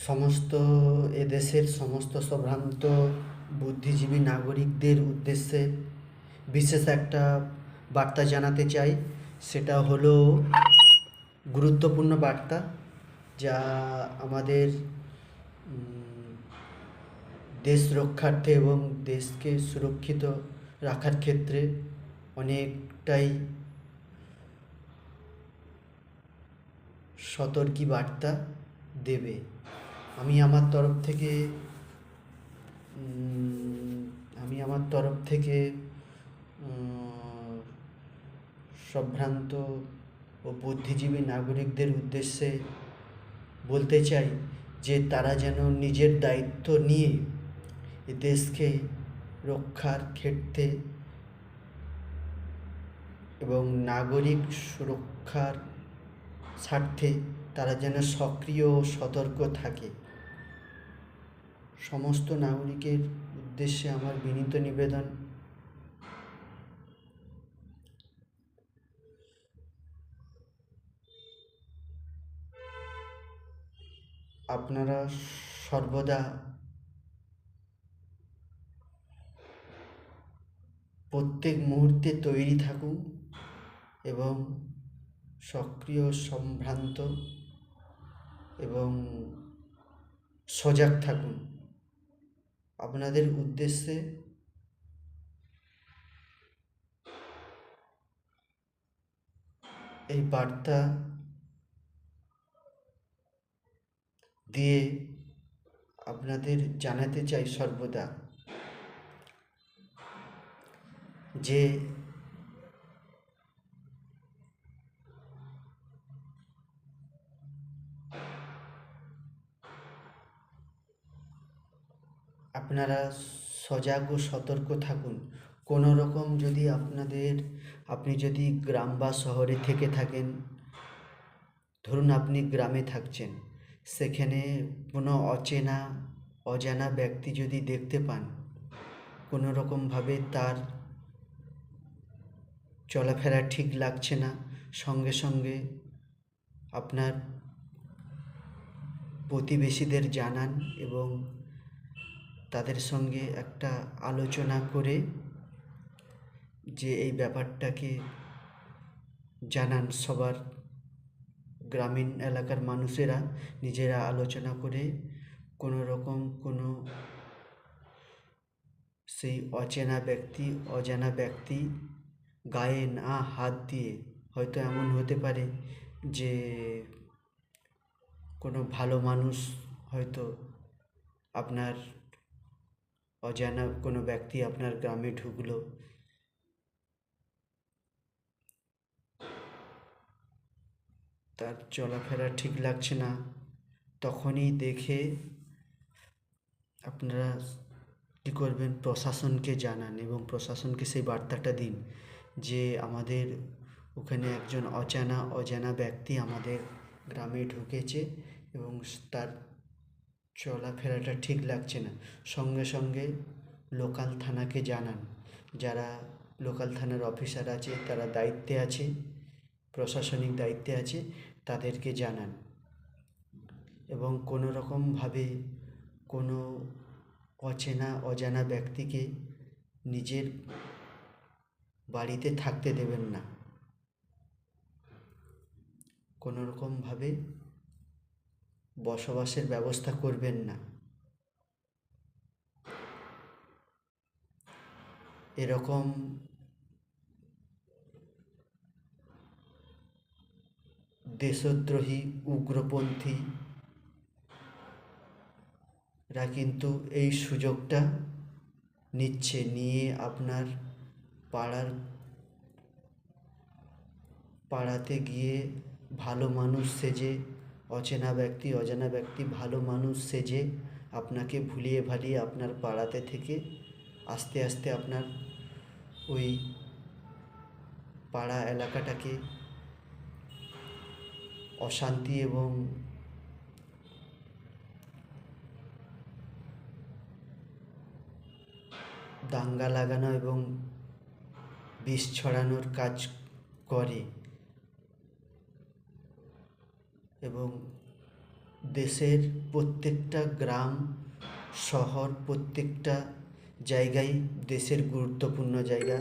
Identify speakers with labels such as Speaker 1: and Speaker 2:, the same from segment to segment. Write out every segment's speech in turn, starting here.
Speaker 1: সমস্ত এদেশের সমস্ত সম্ভ্রান্ত বুদ্ধিজীবী নাগরিকদের উদ্দেশ্যে বিশেষ একটা বার্তা জানাতে চাই। সেটা হলো গুরুত্বপূর্ণ বার্তা, যা আমাদের দেশ রক্ষার্থে এবং দেশকে সুরক্ষিত রাখার ক্ষেত্রে অনেকটাই সতর্কী বার্তা দেবে। আমি আমার তরফ থেকে আমি আমার তরফ থেকে সম্ভ্রান্ত ও বুদ্ধিজীবী নাগরিকদের উদ্দেশ্যে বলতে চাই যে তারা যেন নিজের দায়িত্ব নিয়ে এ দেশকে রক্ষার ক্ষেত্রে এবং নাগরিক সুরক্ষার স্বার্থে তারা যেন সক্রিয় ও সতর্ক থাকে। সমস্ত নাগরিকের উদ্দেশ্যে আমার বিনীত নিবেদন, আপনারা সর্বদা প্রত্যেক মুহূর্তে তৈরি থাকুন এবং সক্রিয়, সম্ভ্রান্ত এবং সজাগ থাকুন। আপনাদের উদ্দেশ্যে এই বার্তা দিয়ে আপনাদের জানাতে চাই সর্বদা যে আপনারা সজাগ ও সতর্ক থাকুন। কোনো রকম যদি আপনি যদি গ্রাম বা শহরে থেকে থাকেন, ধরুন আপনি গ্রামে থাকছেন, সেখানে কোনো অজানা ব্যক্তি যদি দেখতে পান, কোনো রকমভাবে তার চলাফেরা ঠিক লাগছে না, সঙ্গে সঙ্গে আপনার প্রতিবেশীদের জানান এবং তাদের সঙ্গে একটা আলোচনা করে যে এই ব্যাপারটাকে জানান। সবার গ্রামীণ এলাকার মানুষেরা নিজেরা আলোচনা করে কোনো রকম সেই অজানা ব্যক্তি গায়ে না হাত দিয়ে, হয়তো এমন হতে পারে যে কোনো ভালো মানুষ হয়তো আপনার অজানা কোনো ব্যক্তি আপনার গ্রামে ঢুকলো, তার চলাফেরা ঠিক লাগছে না, তখনই দেখে আপনারা কী করবেন, প্রশাসনকে জানান এবং প্রশাসনকে সেই বার্তাটা দিন যে আমাদের ওখানে একজন অজানা ব্যক্তি আমাদের গ্রামে ঢুকেছে এবং তার চলাফেরাটা ঠিক লাগছে না। সঙ্গে সঙ্গে লোকাল থানাকে জানান। যারা লোকাল থানার অফিসার আছে, তারা দায়িত্বে আছে, প্রশাসনিক দায়িত্বে আছে, তাদেরকে জানান এবং কোনো রকমভাবে কোনো অজানা ব্যক্তিকে নিজের বাড়িতে থাকতে দেবেন না। কোনো রকমভাবে বসবাসের ব্যবস্থা করবেন না। এরকম দেশদ্রোহী উগ্রপন্থীরা কিন্তু এই সুযোগটা নিয়ে আপনার পাড়াতে গিয়ে ভালো মানুষ সেজে, অজানা ব্যক্তি ভালো মানুষ সেজে আপনাকে ভুলিয়ে ভালিয়ে আপনার পাড়াতে থেকে আস্তে আস্তে আপনার ওই পাড়া এলাকাটাকে অশান্তি এবং দাঙ্গা লাগানো এবং বিষ ছড়ানোর কাজ করে এবং দেশের প্রত্যেকটা গ্রাম শহর প্রত্যেকটা জায়গায় দেশের গুরুত্বপূর্ণ জায়গা।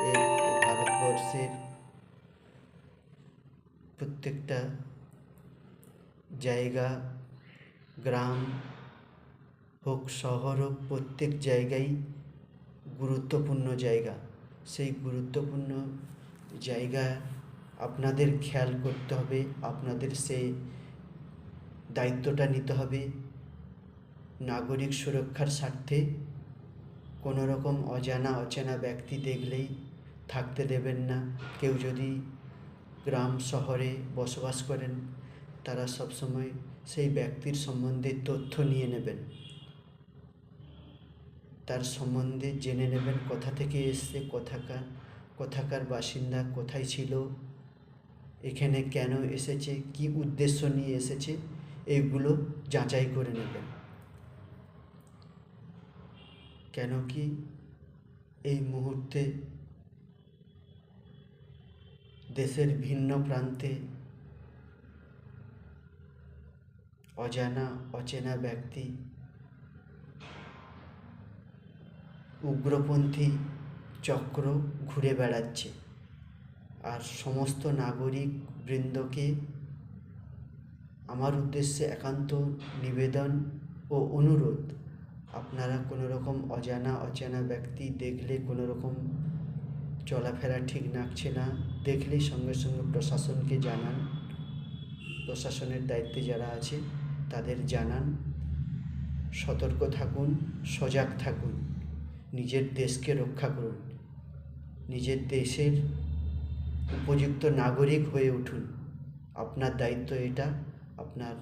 Speaker 1: এই ভারতবর্ষের প্রত্যেকটা জায়গা, গ্রাম হোক শহর হোক, প্রত্যেক জায়গায় গুরুত্বপূর্ণ জায়গা। সেই গুরুত্বপূর্ণ জায়গা আপনাদের খেয়াল করতে হবে, আপনাদের সেই দায়িত্বটা নিতে হবে। নাগরিক সুরক্ষার স্বার্থে কোনো রকম অচেনা ব্যক্তি দেখলেই থাকতে দেবেন না। কেউ যদি গ্রাম শহরে বসবাস করেন, তারা সবসময় সেই ব্যক্তির সম্বন্ধে তথ্য নিয়ে নেবেন, তার সম্বন্ধে জেনে নেবেন, কোথা থেকে এসছে, কোথাকার বাসিন্দা, কোথায় ছিল, এখানে কেন এসেছে, কী উদ্দেশ্য নিয়ে এসেছে, এইগুলো যাচাই করে নেবেন। কেন কি এই মুহূর্তে দেশের ভিন্ন প্রান্তে অচেনা ব্যক্তি, উগ্রপন্থী চক্র ঘুরে বেড়াচ্ছে। আর সমস্ত নাগরিক বৃন্দকে আমার উদ্দেশ্যে একান্ত নিবেদন ও অনুরোধ, আপনারা কোনো রকম অচেনা ব্যক্তি দেখলে, কোনো রকম চলাফেরা ঠিক লাগছে না দেখলেই সঙ্গে সঙ্গে প্রশাসনকে জানান। প্রশাসনের দায়িত্বে যারা আছে তাদের জানান। সতর্ক থাকুন, সজাগ থাকুন, নিজের দেশকে রক্ষা করুন, নিজের দেশের উপযুক্ত নাগরিক হয়ে উঠুন। আপনার দায়িত্ব এটা, আপনার